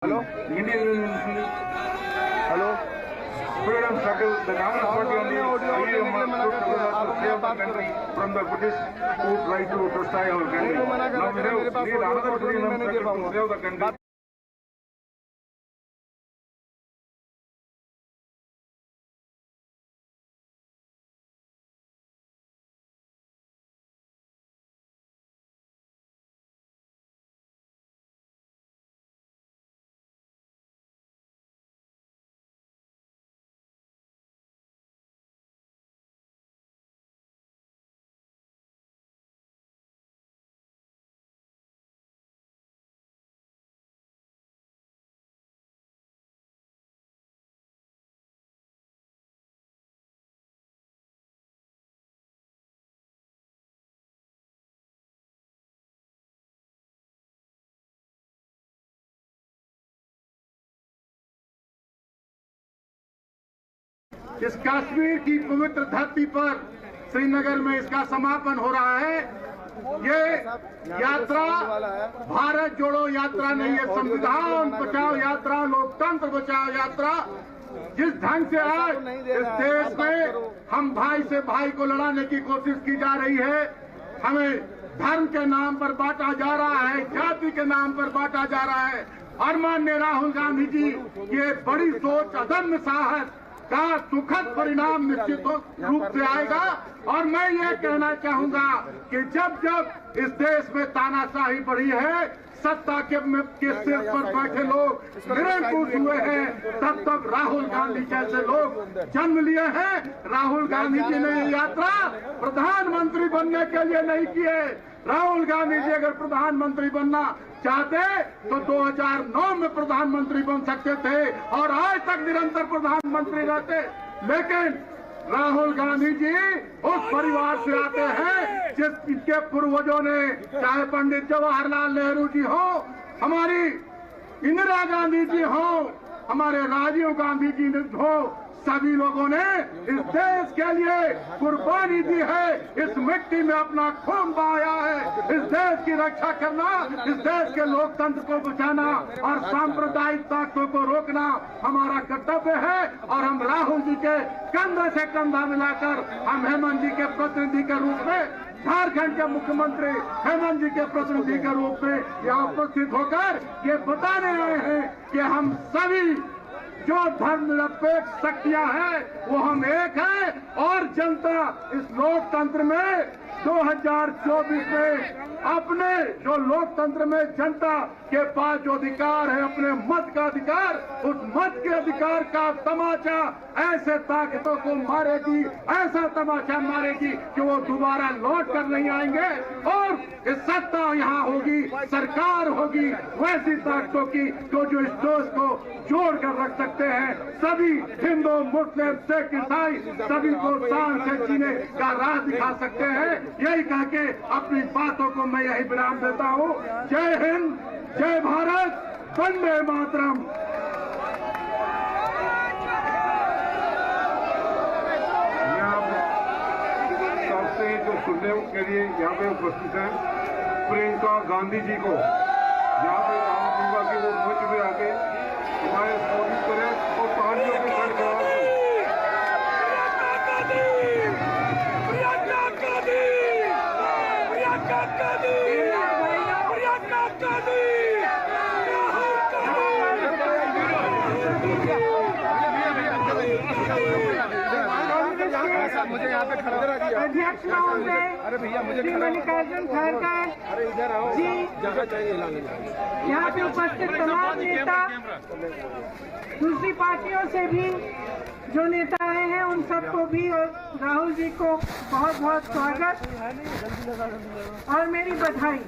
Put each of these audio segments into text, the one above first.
Hello? Indian Hello? freedom struggle, the National Party and the IEM to save the country from the British who try to destroy our country. Now we need another freedom struggle to save the country. इस कश्मीर की पवित्र धरती पर श्रीनगर में इसका समापन हो रहा है। ये यात्रा भारत जोड़ो यात्रा नहीं है, संविधान बचाओ यात्रा, लोकतंत्र बचाओ यात्रा। जिस ढंग से आज इस देश में हम भाई से भाई को लड़ाने की कोशिश की जा रही है, हमें धर्म के नाम पर बांटा जा रहा है, जाति के नाम पर बांटा जा रहा है। और माननीय राहुल गांधी जी ये बड़ी सोच, अदम्य साहस का सुखद परिणाम निश्चित रूप से आएगा। और मैं ये कहना चाहूंगा कि जब जब इस देश में तानाशाही बढ़ी है, सत्ता के सिर पर बैठे लोग निरंकुश हुए हैं, तब तक राहुल गांधी जैसे लोग जन्म लिए हैं। राहुल गांधी जी ने ये यात्रा प्रधानमंत्री बनने के लिए नहीं की है। राहुल गांधी जी अगर प्रधानमंत्री बनना चाहते तो 2009 में प्रधानमंत्री बन सकते थे और आज तक निरंतर प्रधानमंत्री रहते। लेकिन राहुल गांधी जी उस परिवार से आते हैं जिसके पूर्वजों ने, चाहे पंडित जवाहरलाल नेहरू जी हो, हमारी इंदिरा गांधी जी हो, हमारे राजीव गांधी जी हो, सभी लोगों ने इस देश के लिए कुर्बानी दी है, इस मिट्टी में अपना खून बहाया है। इस देश की रक्षा करना, इस देश के लोकतंत्र को बचाना और सांप्रदायिक ताकतों को रोकना हमारा कर्तव्य है। और हम राहुल जी के कंधे से कंधा मिलाकर हम हेमंत जी के प्रतिनिधि के रूप में, झारखंड के मुख्यमंत्री हेमंत जी के प्रतिनिधि के रूप में यहाँ उपस्थित होकर ये बताने आए हैं कि हम सभी जो धर्मनिरपेक्ष शक्तियां हैं वो हम एक हैं। और जनता इस लोकतंत्र में 2024 में अपने जो लोकतंत्र में जनता के पास जो अधिकार है, अपने मत का अधिकार, उस मत के अधिकार का तमाचा ऐसे ताकतों को मारेगी, ऐसा तमाचा मारेगी कि वो दोबारा लौट कर नहीं आएंगे। और इस सत्ता यहाँ होगी, सरकार होगी वैसी ताकतों की जो इस देश को जोड़ कर रख सकते हैं। सभी हिंदू, मुस्लिम, सिख, ईसाई सभी को शान से जीने का राह दिखा सकते हैं। यही कह के अपनी बातों को मैं यही विराम देता हूँ। जय हिंद, जय भारत, वंदे मातरम। सबसे जो सुनने के लिए यहाँ पे उपस्थित है प्रियंका गांधी जी को यहाँ पे कहूँगा कि वो मंच में आके हमारे स्वागत करें और तालियों के साथ जवाब दें। मुझे यहाँ पे खड़ा अध्यक्ष महोदय, अरे भैया मुझे श्री मल्लिकार्जुन खड़गे अरे इधर आओ जी, जगह चाहिए यहाँ पे उपस्थित तमाम नेता, दूसरी पार्टियों से भी जो नेता आए हैं उन सबको भी, और राहुल जी को बहुत बहुत स्वागत और मेरी बधाई।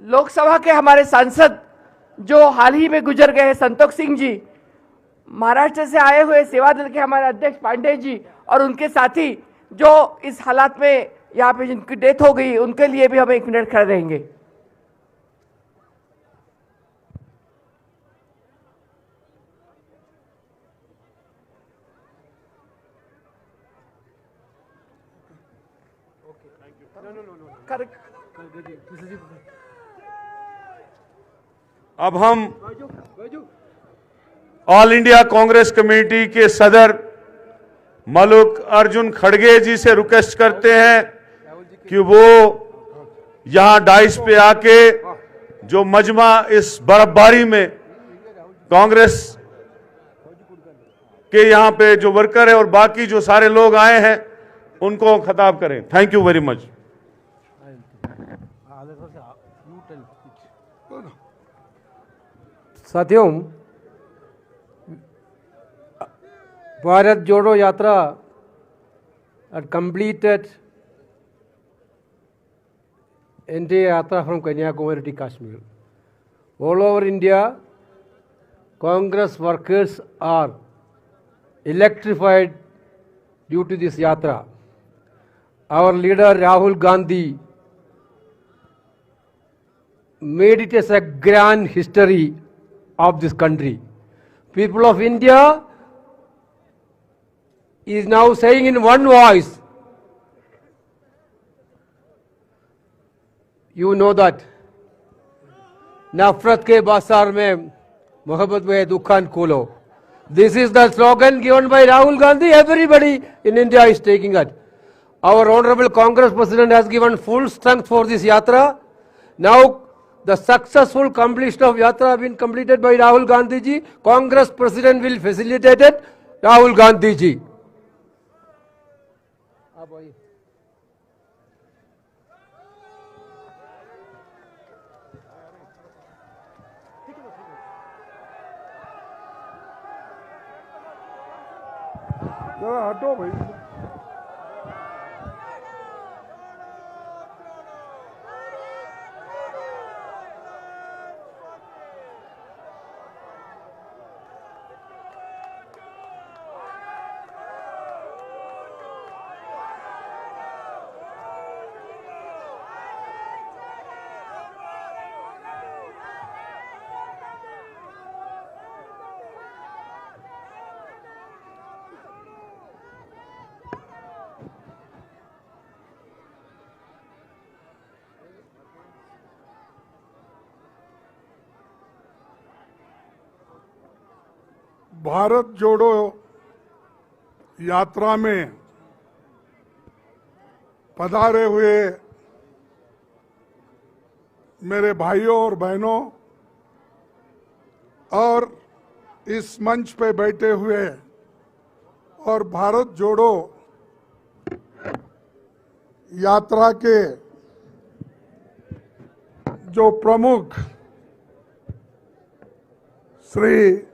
लोकसभा के हमारे सांसद जो हाल ही में गुजर गए हैं, संतोष सिंह जी, महाराष्ट्र से आए हुए सेवा दल के हमारे अध्यक्ष पांडे जी और उनके साथी जो इस हालात में यहाँ पे जिनकी डेथ हो गई, उनके लिए भी हम 1 मिनट खड़े रहेंगे। अब हम ऑल इंडिया कांग्रेस कमेटी के सदर मल्लिक अर्जुन खड़गे जी से रिक्वेस्ट करते हैं कि वो यहां डाइस पे आके जो मजमा इस बर्फबारी में कांग्रेस के यहां पे जो वर्कर है और बाकी जो सारे लोग आए हैं उनको खिताब करें। Thank you very much. साथियों, भारत जोड़ो यात्रा had completed entire yatra from Kanyakumari to Kashmir. All over India, Congress workers are electrified due to this yatra. Our leader Rahul Gandhi made it as a grand history of this country. People of India is now saying in one voice, you know that नफरत के बाजार में मोहब्बत में दुकान खोलो. This is the slogan given by Rahul Gandhi. Everybody in India is taking it. Our Honorable Congress President has given full strength for this yatra. Now the successful completion of yatra has been completed by Rahul Gandhi ji. Congress President will facilitate it. Rahul Gandhi ji. जरा हटो भाई। भारत जोड़ो यात्रा में पधारे हुए मेरे भाइयों और बहनों और इस मंच पे बैठे हुए और भारत जोड़ो यात्रा के जो प्रमुख श्री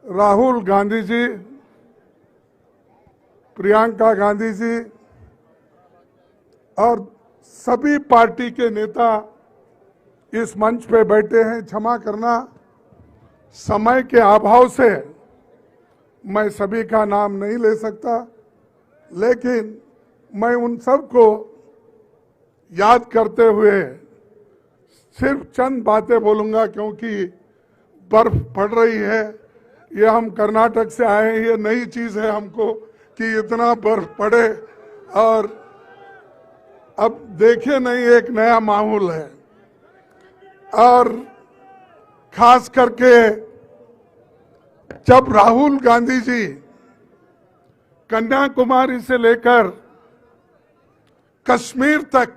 राहुल गांधी जी, प्रियंका गांधी जी और सभी पार्टी के नेता इस मंच पे बैठे हैं। क्षमा करना, समय के अभाव से मैं सभी का नाम नहीं ले सकता, लेकिन मैं उन सबको याद करते हुए सिर्फ चंद बातें बोलूंगा, क्योंकि बर्फ पड़ रही है। ये हम कर्नाटक से आए हैं, ये नई चीज है हमको कि इतना बर्फ पड़े, और अब देखे नहीं एक नया माहौल है। और खास करके जब राहुल गांधी जी कन्याकुमारी से लेकर कश्मीर तक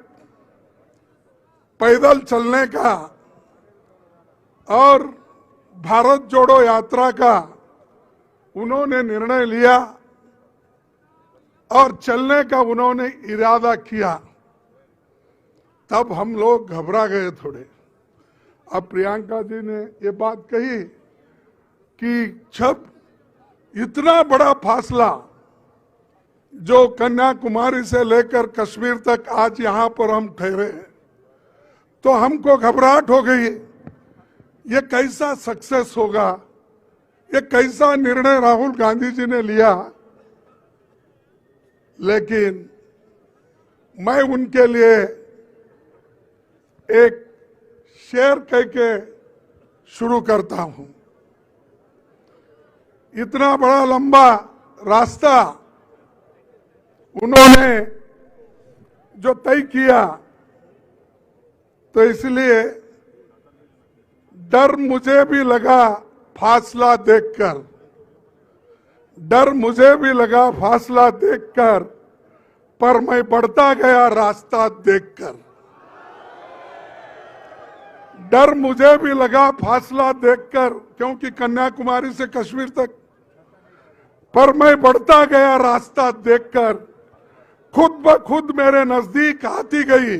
पैदल चलने का और भारत जोड़ो यात्रा का उन्होंने निर्णय लिया और चलने का उन्होंने इरादा किया, तब हम लोग घबरा गए थोड़े। अब प्रियंका जी ने ये बात कही कि जब इतना बड़ा फासला जो कन्याकुमारी से लेकर कश्मीर तक आज यहां पर हम ठहरे हैं, तो हमको घबराहट हो गई, ये कैसा सक्सेस होगा, ये कैसा निर्णय राहुल गांधी जी ने लिया। लेकिन मैं उनके लिए एक शेर कह के शुरू करता हूं। इतना बड़ा लंबा रास्ता उन्होंने जो तय किया, तो इसलिए डर मुझे भी लगा फासला देखकर, डर मुझे भी लगा फासला देखकर, पर मैं बढ़ता गया रास्ता देखकर। डर मुझे भी लगा फासला देखकर, क्योंकि कन्याकुमारी से कश्मीर तक, पर मैं बढ़ता गया रास्ता देखकर। खुद ब खुद मेरे नजदीक आती गई,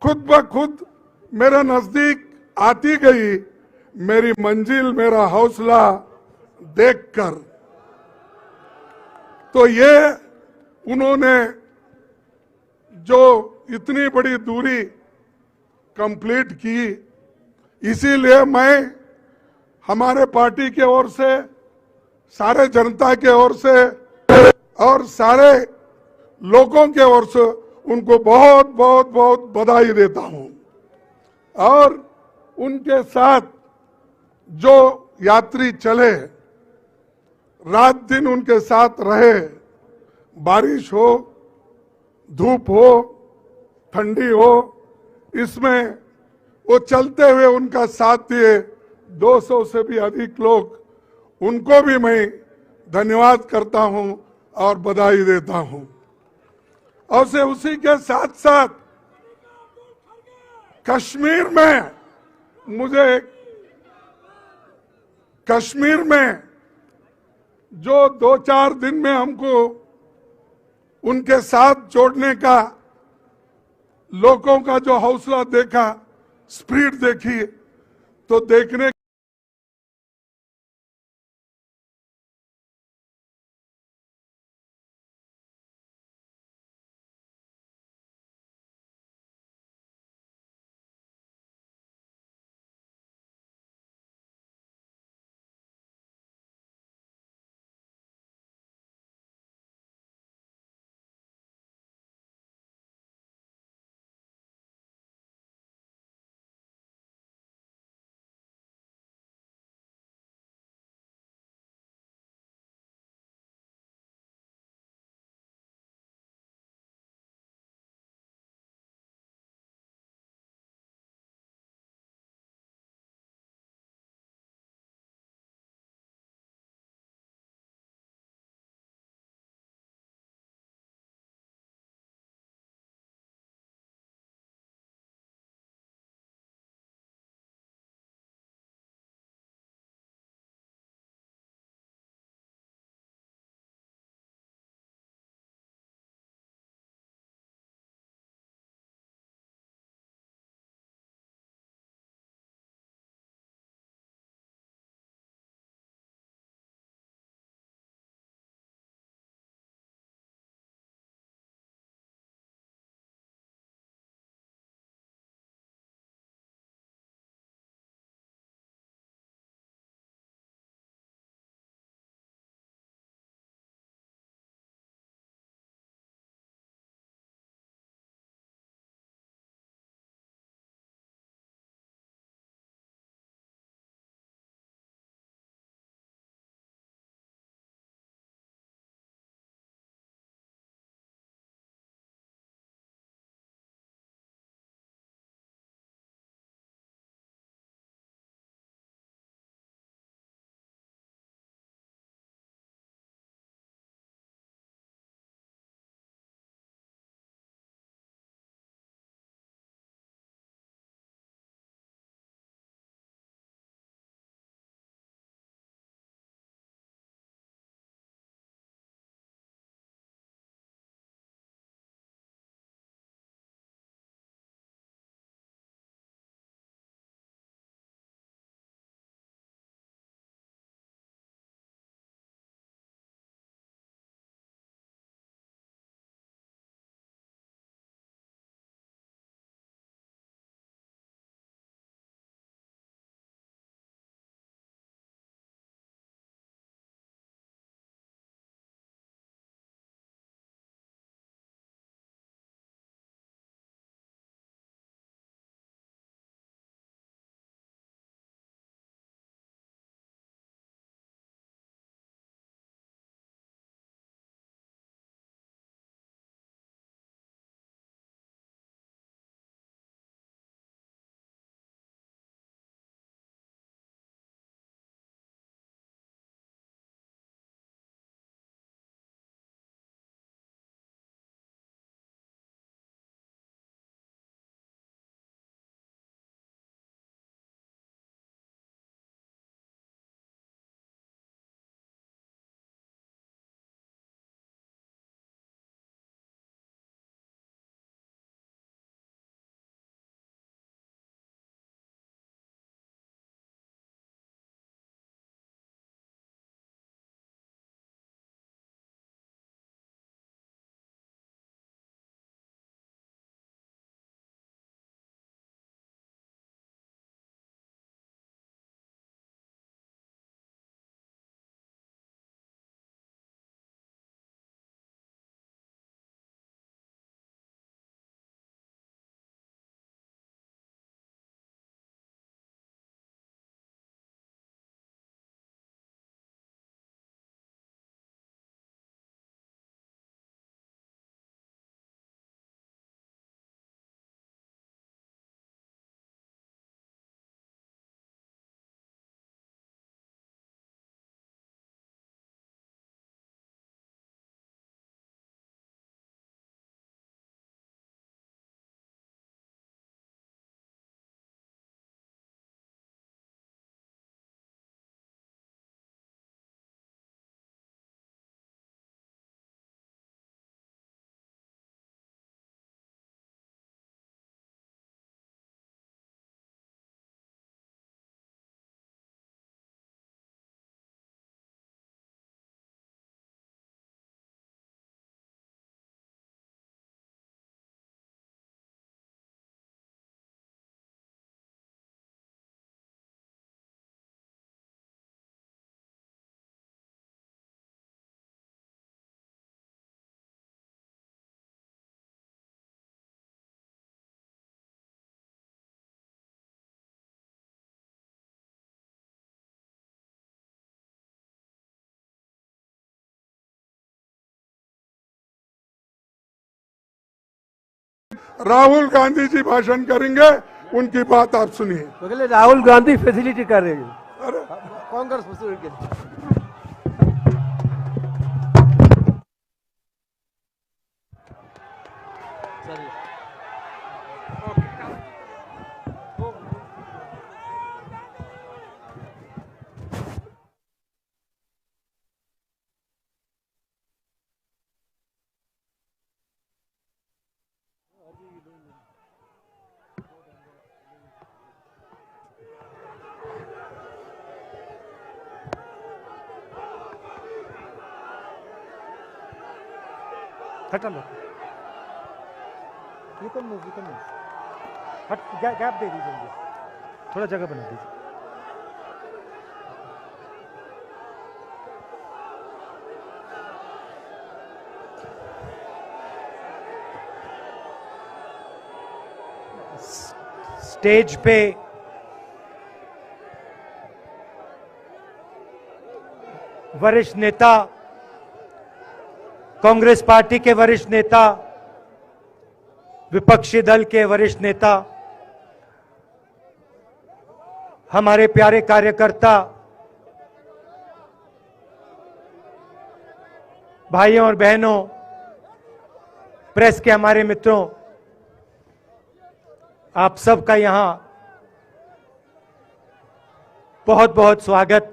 खुद ब खुद मेरे नजदीक आती गई मेरी मंजिल, मेरा हौसला देखकर। तो ये उन्होंने जो इतनी बड़ी दूरी कंप्लीट की, इसीलिए मैं हमारे पार्टी के ओर से, सारे जनता के ओर से और सारे लोगों के ओर से उनको बहुत बहुत बहुत बधाई देता हूं। और उनके साथ जो यात्री चले, रात दिन उनके साथ रहे, बारिश हो, धूप हो, ठंडी हो, इसमें वो चलते हुए उनका साथ दिए 200 से भी अधिक लोग, उनको भी मैं धन्यवाद करता हूं और बधाई देता हूं। और से उसी के साथ साथ कश्मीर में, मुझे कश्मीर में जो 2-4 दिन में हमको उनके साथ जोड़ने का, लोगों का जो हौसला देखा, स्पीड देखी, तो देखने राहुल गांधी जी भाषण करेंगे, उनकी बात आप सुनिए। अगले राहुल गांधी फैसिलिटी कर रहे हैं अरे कांग्रेस फैसिलिटी के लिए। हटा लो, यू कैन मूव, हट, गैप दे दीजिए मुझे, थोड़ा जगह बना दीजिए। स्टेज पे वरिष्ठ नेता, कांग्रेस पार्टी के वरिष्ठ नेता, विपक्षी दल के वरिष्ठ नेता, हमारे प्यारे कार्यकर्ता, भाइयों और बहनों, प्रेस के हमारे मित्रों, आप सबका यहां बहुत बहुत स्वागत।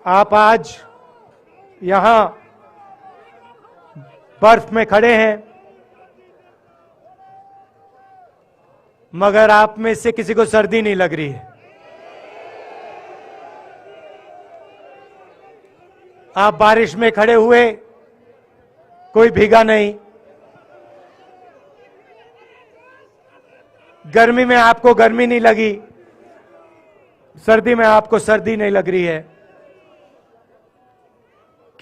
आप आज यहां बर्फ में खड़े हैं, मगर आप में से किसी को सर्दी नहीं लग रही है। आप बारिश में खड़े हुए, कोई भीगा नहीं। गर्मी में आपको गर्मी नहीं लगी, सर्दी में आपको सर्दी नहीं लग रही है,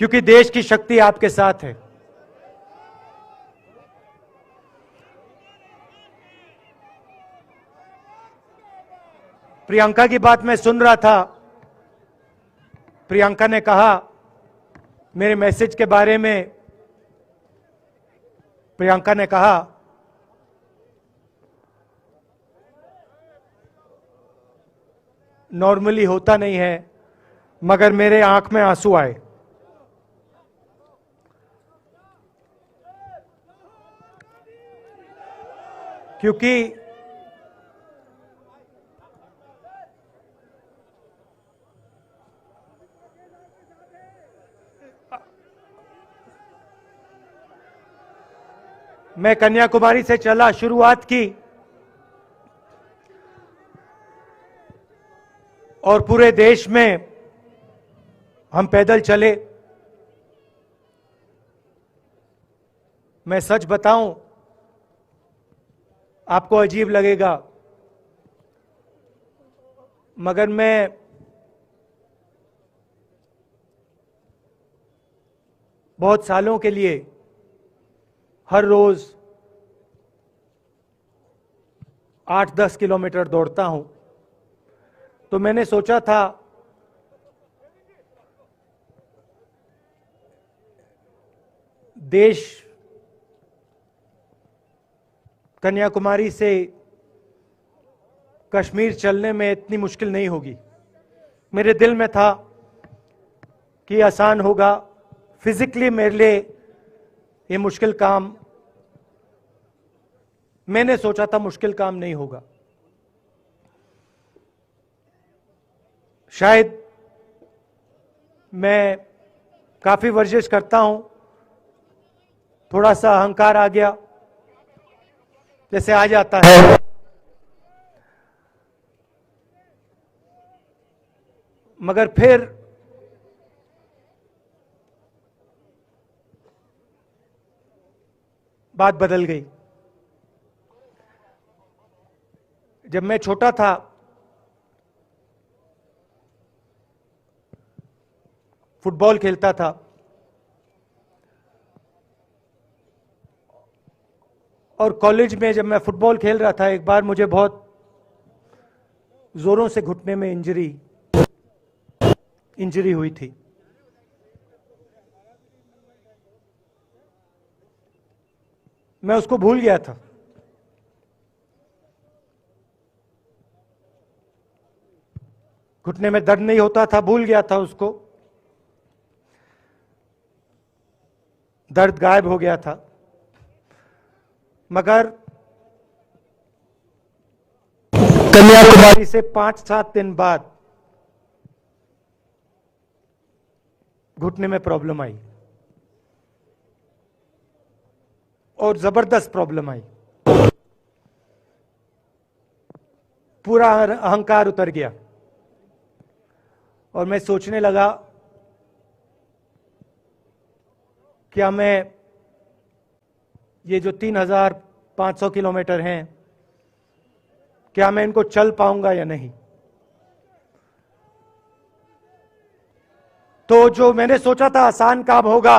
क्योंकि देश की शक्ति आपके साथ है। प्रियंका की बात मैं सुन रहा था। प्रियंका ने कहा मेरे मैसेज के बारे में, प्रियंका ने कहा नॉर्मली होता नहीं है, मगर मेरे आंख में आंसू आए। क्योंकि मैं कन्याकुमारी से चला, शुरुआत की और पूरे देश में हम पैदल चले। मैं सच बताऊं, आपको अजीब लगेगा, मगर मैं बहुत सालों के लिए हर रोज 8-10 किलोमीटर दौड़ता हूं। तो मैंने सोचा था देश कन्याकुमारी से कश्मीर चलने में इतनी मुश्किल नहीं होगी। मेरे दिल में था कि आसान होगा। फिजिकली मेरे लिए ये मुश्किल काम, मैंने सोचा था मुश्किल काम नहीं होगा। शायद मैं काफी वर्जिश करता हूं, थोड़ा सा अहंकार आ गया, जैसे आ जाता है। मगर फिर बात बदल गई। जब मैं छोटा था, फुटबॉल खेलता था, और कॉलेज में जब मैं फुटबॉल खेल रहा था, एक बार मुझे बहुत जोरों से घुटने में इंजरी हुई थी। मैं उसको भूल गया था। घुटने में दर्द नहीं होता था, भूल गया था उसको। दर्द गायब हो गया था। मगर कन्याकुमारी से 5-7 दिन बाद घुटने में प्रॉब्लम आई, और जबरदस्त प्रॉब्लम आई। पूरा अहंकार उतर गया और मैं सोचने लगा क्या मैं ये जो 3,500 किलोमीटर हैं, क्या मैं इनको चल पाऊंगा या नहीं। तो जो मैंने सोचा था आसान काम होगा,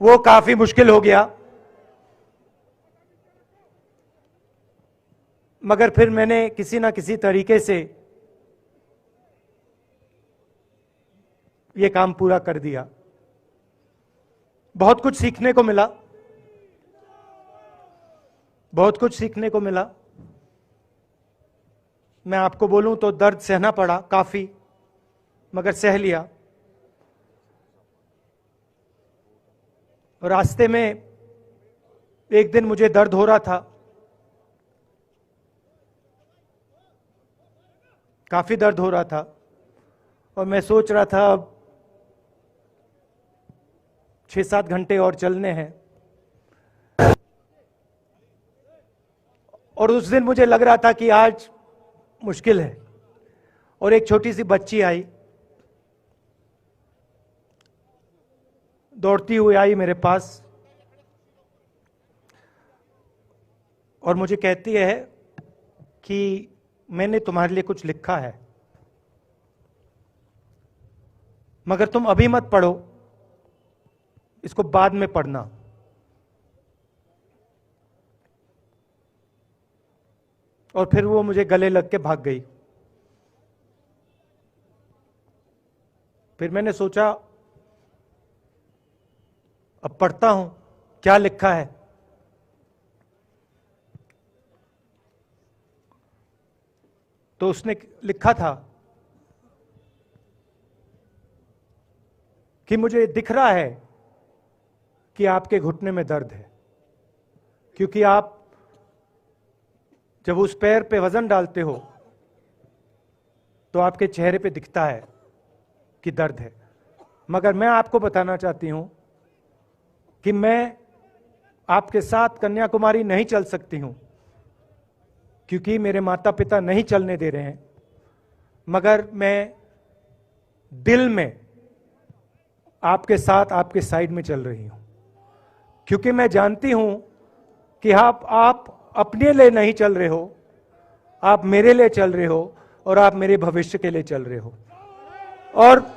वो काफी मुश्किल हो गया। मगर फिर मैंने किसी ना किसी तरीके से ये काम पूरा कर दिया। बहुत कुछ सीखने को मिला, बहुत कुछ सीखने को मिला। मैं आपको बोलूं तो दर्द सहना पड़ा काफी, मगर सह लिया। रास्ते में एक दिन मुझे दर्द हो रहा था, काफी दर्द हो रहा था, और मैं सोच रहा था अब 6-7 घंटे और चलने हैं। और उस दिन मुझे लग रहा था कि आज मुश्किल है। और एक छोटी सी बच्ची आई, दौड़ती हुई आई मेरे पास, और मुझे कहती है कि मैंने तुम्हारे लिए कुछ लिखा है, मगर तुम अभी मत पढ़ो, इसको बाद में पढ़ना। और फिर वो मुझे गले लग के भाग गई। फिर मैंने सोचा अब पढ़ता हूं क्या लिखा है। तो उसने लिखा था कि मुझे दिख रहा है कि आपके घुटने में दर्द है, क्योंकि आप जब उस पैर पे वजन डालते हो तो आपके चेहरे पे दिखता है कि दर्द है। मगर मैं आपको बताना चाहती हूं कि मैं आपके साथ कन्याकुमारी नहीं चल सकती हूं, क्योंकि मेरे माता पिता नहीं चलने दे रहे हैं। मगर मैं दिल में आपके साथ, आपके साइड में चल रही हूं, क्योंकि मैं जानती हूं कि आप अपने लिए नहीं चल रहे हो, आप मेरे लिए चल रहे हो, और आप मेरे भविष्य के लिए चल रहे हो। और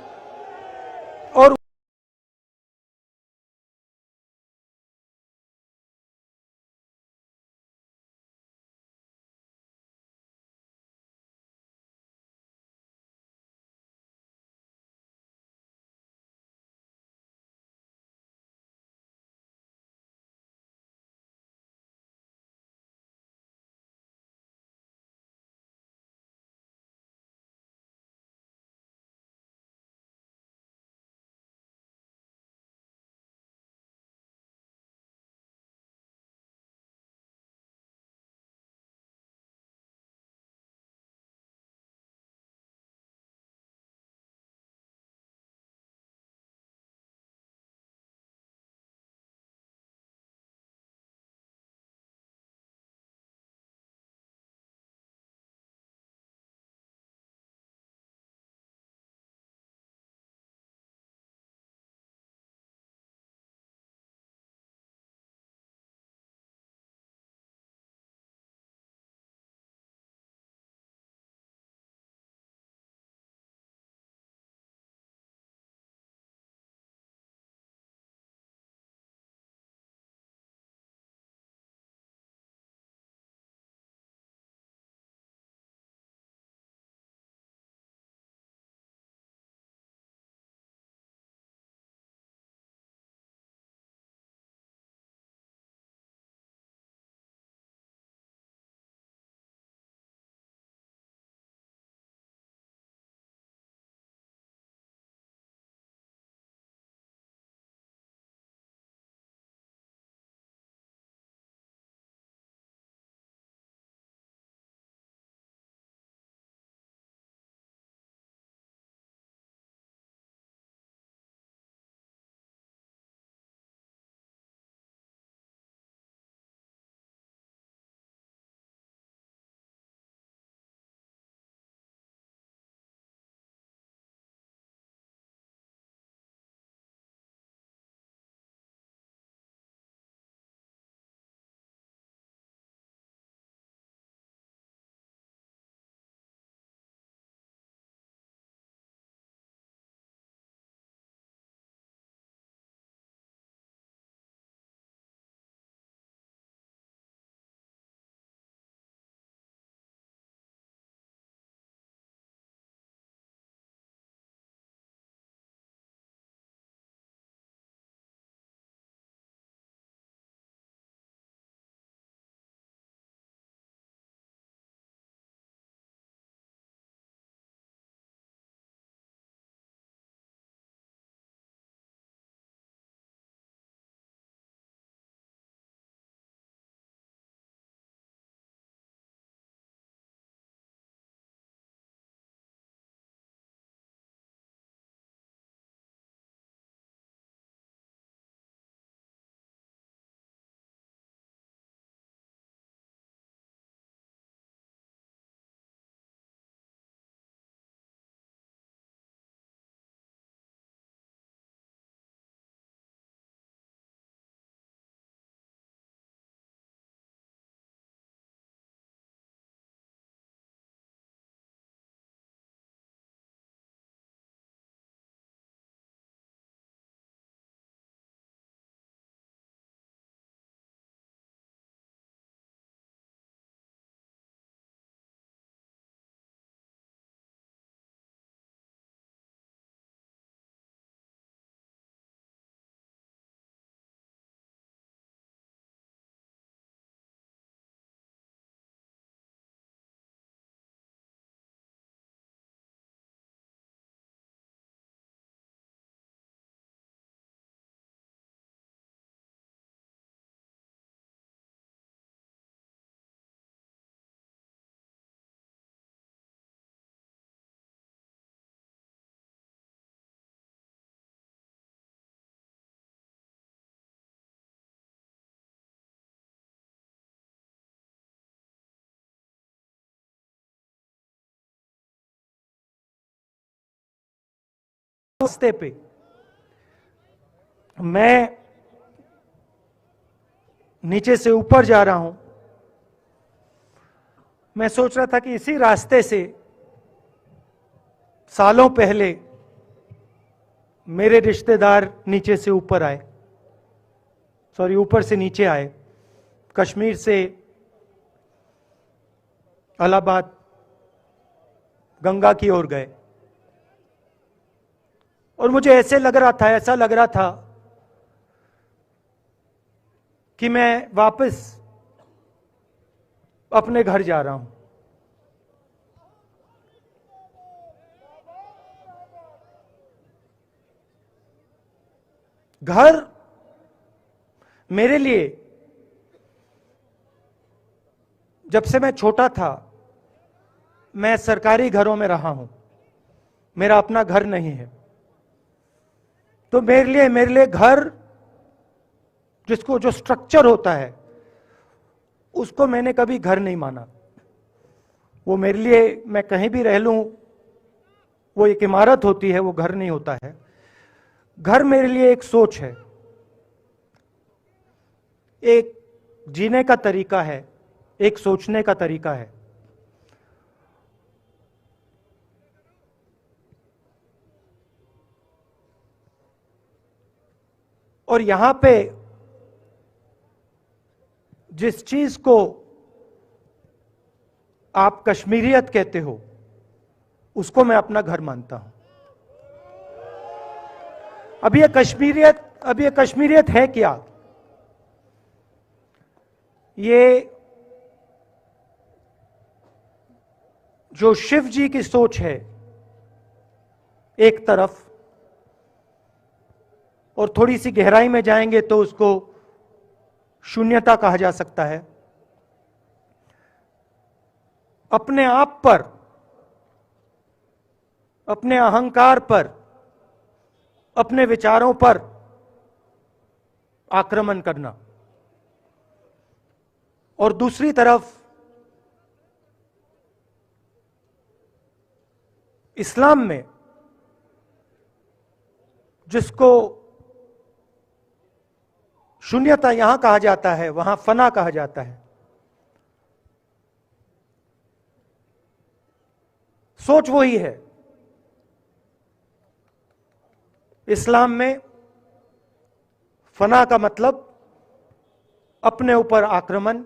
रास्ते पे मैं नीचे से ऊपर जा रहा हूं, मैं सोच रहा था कि इसी रास्ते से सालों पहले मेरे रिश्तेदार नीचे से ऊपर आए, सॉरी ऊपर से नीचे आए, कश्मीर से इलाहाबाद गंगा की ओर गए। और मुझे ऐसा लग रहा था कि मैं वापस अपने घर जा रहा हूं। घर मेरे लिए जब से मैं छोटा था, मैं सरकारी घरों में रहा हूं, मेरा अपना घर नहीं है। तो मेरे लिए घर, जिसको जो स्ट्रक्चर होता है, उसको मैंने कभी घर नहीं माना। वो मेरे लिए, मैं कहीं भी रह लूं, वो एक इमारत होती है, वो घर नहीं होता है। घर मेरे लिए एक सोच है, एक जीने का तरीका है, एक सोचने का तरीका है। और यहां पे जिस चीज को आप कश्मीरियत कहते हो, उसको मैं अपना घर मानता हूं। अब ये कश्मीरियत है क्या? ये जो शिव जी की सोच है एक तरफ, और थोड़ी सी गहराई में जाएंगे तो उसको शून्यता कहा जा सकता है। अपने आप पर, अपने अहंकार पर, अपने विचारों पर आक्रमण करना, और दूसरी तरफ इस्लाम में जिसको शून्यता यहां कहा जाता है, वहां फना कहा जाता है। सोच वही है। इस्लाम में फना का मतलब अपने ऊपर आक्रमण,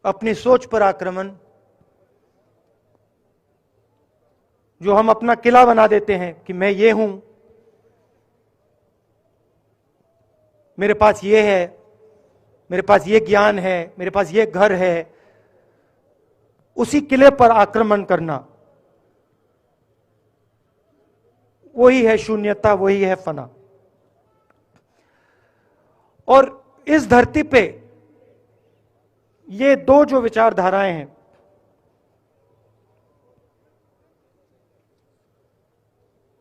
अपनी सोच पर आक्रमण, जो हम अपना किला बना देते हैं कि मैं ये हूं, मेरे पास ये है, मेरे पास ये ज्ञान है, मेरे पास ये घर है, उसी किले पर आक्रमण करना, वही है शून्यता, वही है फना। और इस धरती पे ये दो जो विचारधाराएं हैं,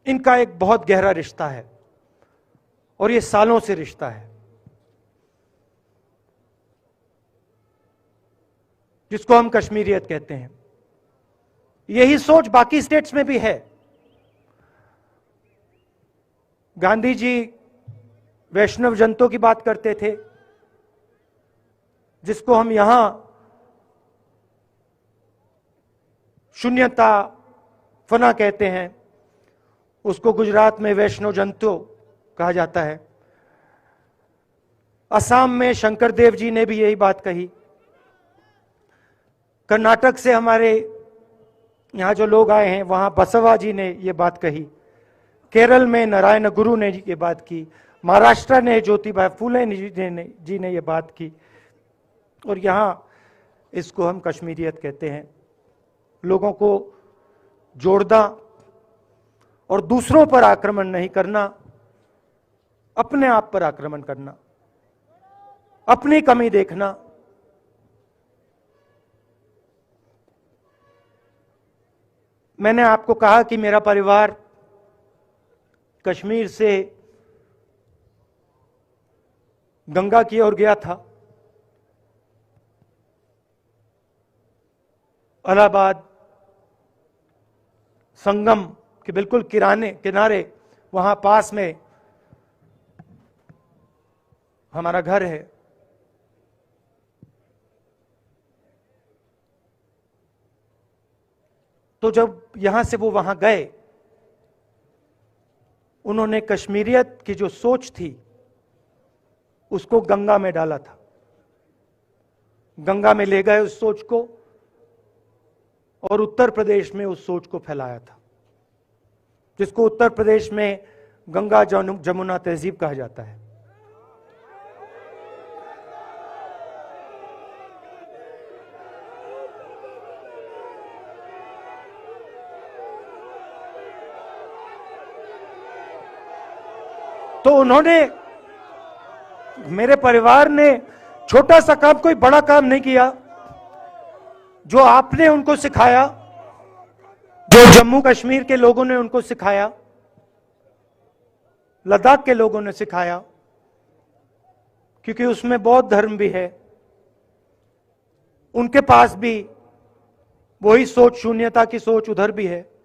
इनका एक बहुत गहरा रिश्ता है, और ये सालों से रिश्ता है, जिसको हम कश्मीरियत कहते हैं। यही सोच बाकी स्टेट्स में भी है। गांधी जी वैष्णव जनतों की बात करते थे, जिसको हम यहां शून्यता, फना कहते हैं, उसको गुजरात में वैष्णव जनतो कहा जाता है। असम में शंकर देव जी ने भी यही बात कही। कर्नाटक से हमारे यहां जो लोग आए हैं, वहां बसवा जी ने यह बात कही। केरल में नारायण गुरु ने ये बात की। महाराष्ट्र ने ज्योतिबा फुले जी ने ये बात की। और यहां इसको हम कश्मीरियत कहते हैं। लोगों को जोड़ना और दूसरों पर आक्रमण नहीं करना, अपने आप पर आक्रमण करना, अपनी कमी देखना। मैंने आपको कहा कि मेरा परिवार कश्मीर से गंगा की ओर गया था। इलाहाबाद संगम कि बिल्कुल किनारे वहां पास में हमारा घर है। तो जब यहां से वो वहां गए, उन्होंने कश्मीरियत की जो सोच थी उसको गंगा में डाला था, गंगा में ले गए उस सोच को और उत्तर प्रदेश में उस सोच को फैलाया था, जिसको उत्तर प्रदेश में गंगा जमुना तहजीब कहा जाता है। तो उन्होंने, मेरे परिवार ने छोटा सा काम, कोई बड़ा काम नहीं किया। जो आपने उनको सिखाया, जो जम्मू कश्मीर के लोगों ने उनको सिखाया, लद्दाख के लोगों ने सिखाया, क्योंकि उसमें बौद्ध धर्म भी है, उनके पास भी वही सोच, शून्यता की सोच उधर भी है।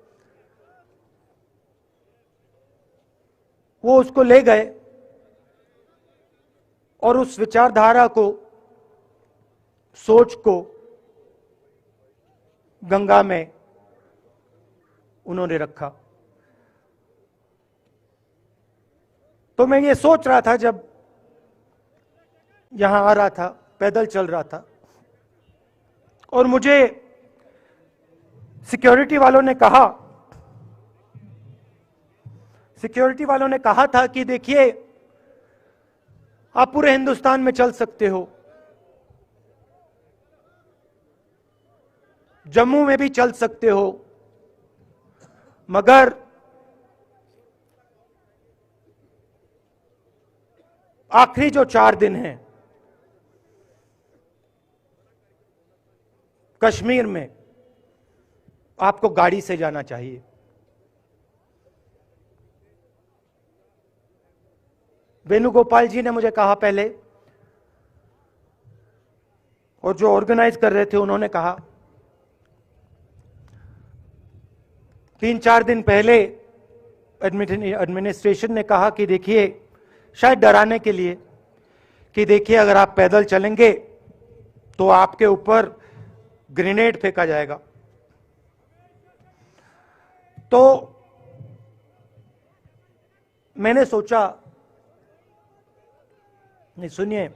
वो उसको ले गए और उस विचारधारा को, सोच को गंगा में उन्होंने रखा। तो मैं ये सोच रहा था जब यहां आ रहा था, पैदल चल रहा था, और मुझे सिक्योरिटी वालों ने कहा था कि देखिए, आप पूरे हिंदुस्तान में चल सकते हो, जम्मू में भी चल सकते हो, मगर आखिरी जो 4 दिन हैं कश्मीर में, आपको गाड़ी से जाना चाहिए। वेणुगोपाल जी ने मुझे कहा पहले, और जो ऑर्गेनाइज कर रहे थे उन्होंने कहा, 3-4 दिन पहले एडमिनिस्ट्रेशन ने कहा कि देखिए, शायद डराने के लिए, कि देखिए अगर आप पैदल चलेंगे तो आपके ऊपर ग्रेनेड फेंका जाएगा। तो मैंने सोचा, नहीं सुनिए,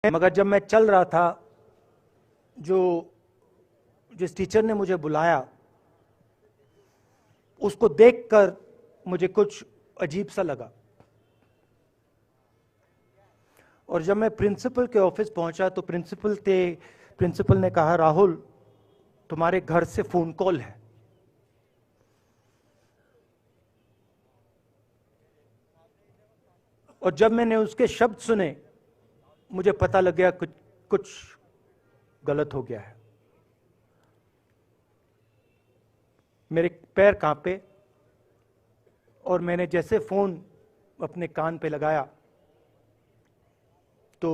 मगर जब मैं चल रहा था, जिस टीचर ने मुझे बुलाया, उसको देखकर मुझे कुछ अजीब सा लगा। और जब मैं प्रिंसिपल के ऑफिस पहुंचा तो प्रिंसिपल ने कहा, राहुल तुम्हारे घर से फोन कॉल है। और जब मैंने उसके शब्द सुने, मुझे पता लग गया कुछ गलत हो गया है। मेरे पैर कांपे और मैंने जैसे फोन अपने कान पे लगाया तो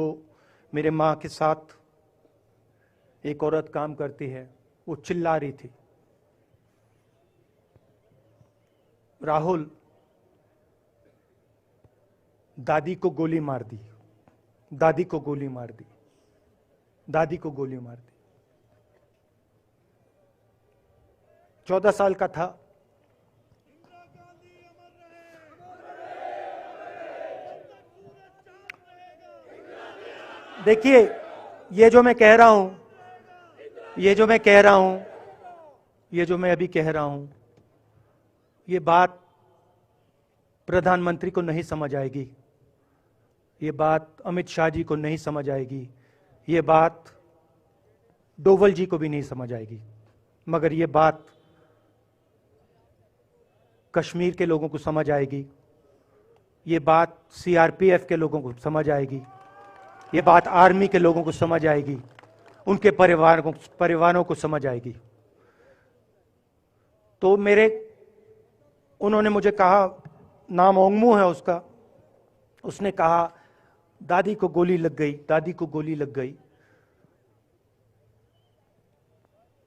मेरे मां के साथ एक औरत काम करती है, वो चिल्ला रही थी, राहुल दादी को गोली मार दी, दादी को गोली मार दी, दादी को गोली मार दी। 14 साल का था। देखिए, ये जो मैं कह रहा हूं, ये जो मैं अभी कह रहा हूं, ये बात प्रधानमंत्री को नहीं समझ आएगी, ये बात अमित शाह जी को नहीं समझ आएगी, ये बात डोवल जी को भी नहीं समझ आएगी, मगर ये बात कश्मीर के लोगों को समझ आएगी, ये बात सीआरपीएफ के लोगों को समझ आएगी, ये बात आर्मी के लोगों को समझ आएगी, उनके परिवारों को समझ आएगी। तो उन्होंने मुझे कहा, नाम ओंगमू है उसका, उसने कहा दादी को गोली लग गई, दादी को गोली लग गई।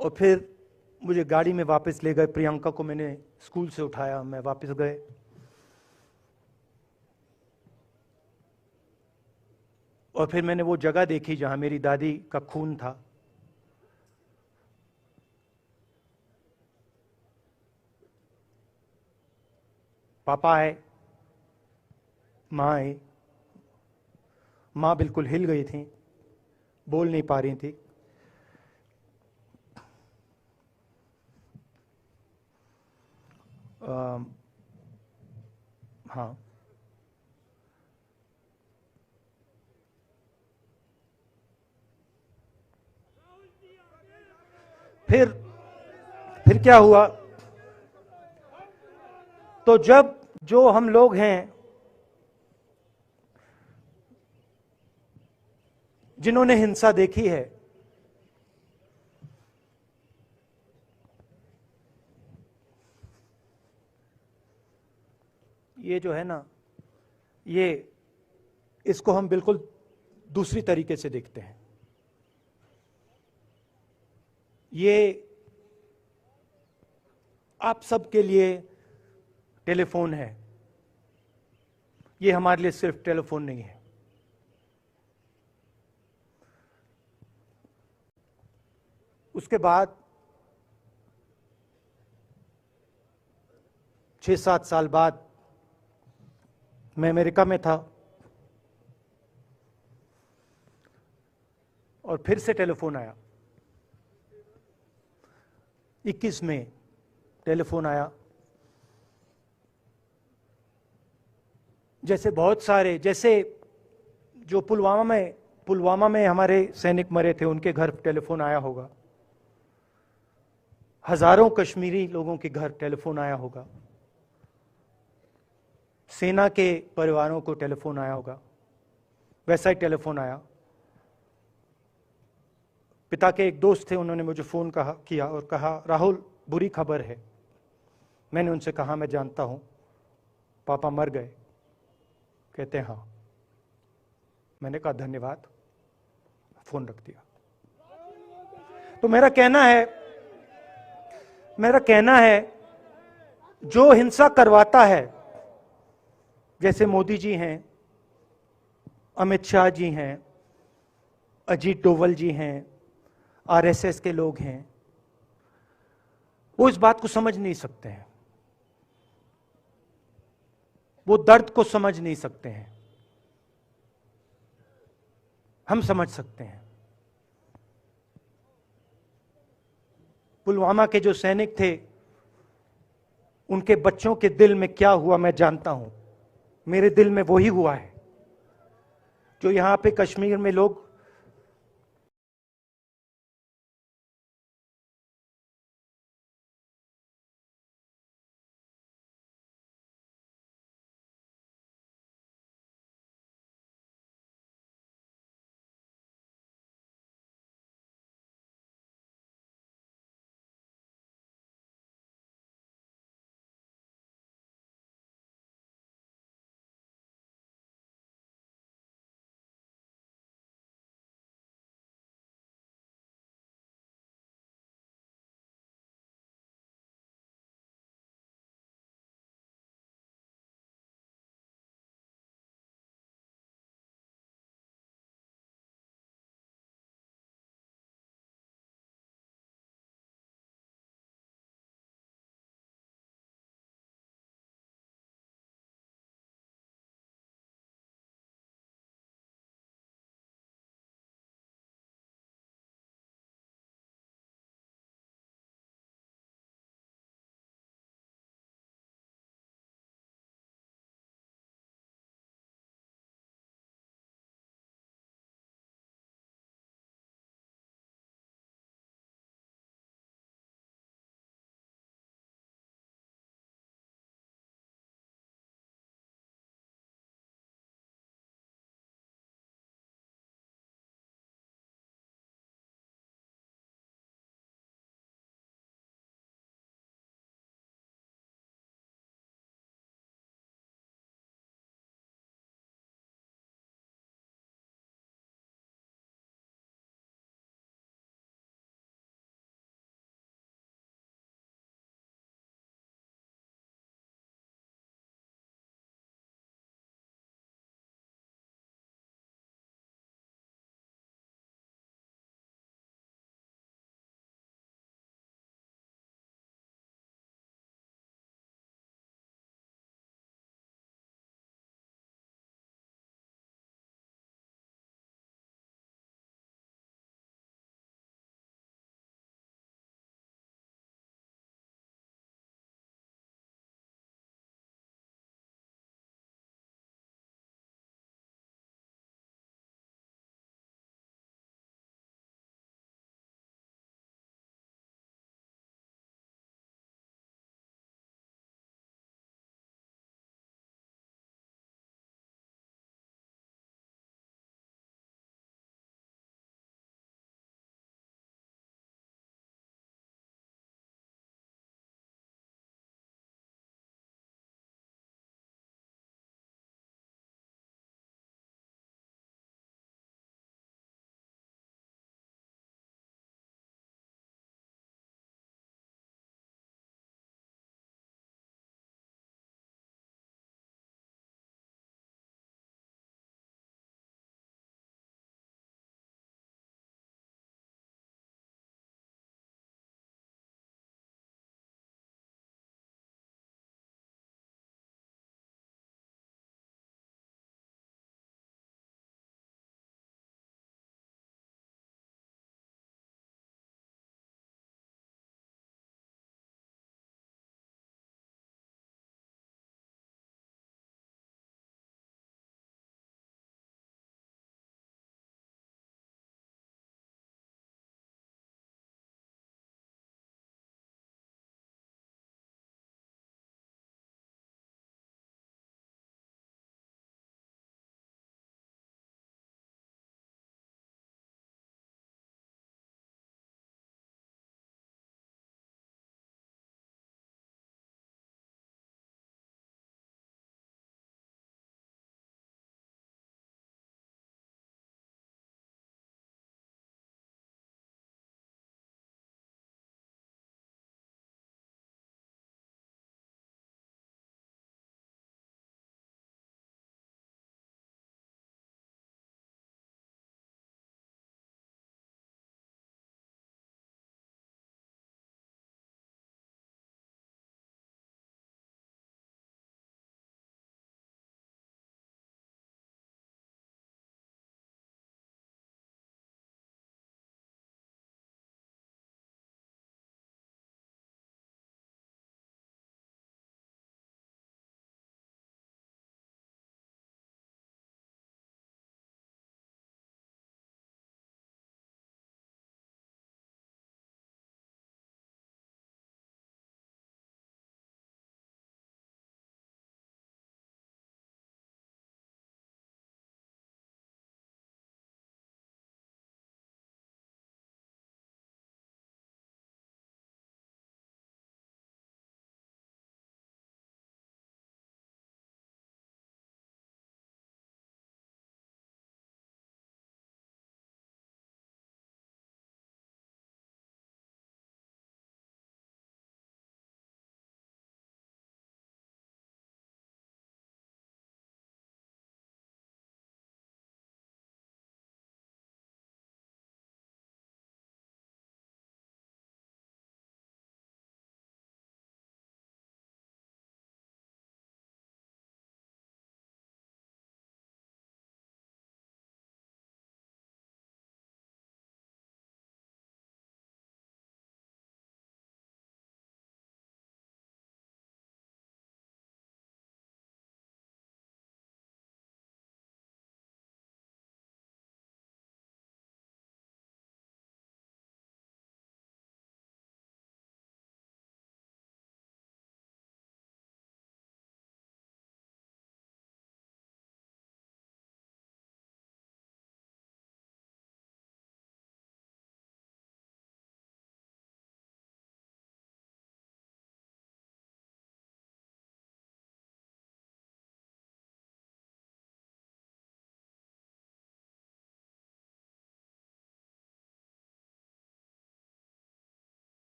और फिर मुझे गाड़ी में वापस ले गए, प्रियंका को मैंने स्कूल से उठाया, मैं वापस गए। और फिर मैंने वो जगह देखी जहां मेरी दादी का खून था। पापा आए, मां आई, मां बिल्कुल हिल गई थी, बोल नहीं पा रही थी। हाँ, फिर क्या हुआ, तो जो हम लोग हैं जिन्होंने हिंसा देखी है, ये जो है ना, इसको हम बिल्कुल दूसरी तरीके से देखते हैं। ये आप सबके लिए टेलीफोन है, ये हमारे लिए सिर्फ टेलीफोन नहीं है। उसके बाद 6-7 साल बाद मैं अमेरिका में था और फिर से टेलीफोन आया। 21 में टेलीफोन आया। जैसे बहुत सारे, जैसे जो पुलवामा में हमारे सैनिक मरे थे, उनके घर टेलीफोन आया होगा, हजारों कश्मीरी लोगों के घर टेलीफोन आया होगा, सेना के परिवारों को टेलीफोन आया होगा, वैसा ही टेलीफोन आया। पिता के एक दोस्त थे, उन्होंने मुझे फोन किया और कहा, राहुल बुरी खबर है। मैंने उनसे कहा, मैं जानता हूं, पापा मर गए। कहते हैं हाँ। मैंने कहा धन्यवाद, फोन रख दिया। तो मेरा कहना है जो हिंसा करवाता है, जैसे मोदी जी हैं, अमित शाह जी हैं, अजीत डोवल जी हैं, आरएसएस के लोग हैं, वो इस बात को समझ नहीं सकते हैं, वो दर्द को समझ नहीं सकते हैं। हम समझ सकते हैं। पुलवामा के जो सैनिक थे, उनके बच्चों के दिल में क्या हुआ मैं जानता हूं। मेरे दिल में वही हुआ है जो यहां पे कश्मीर में लोग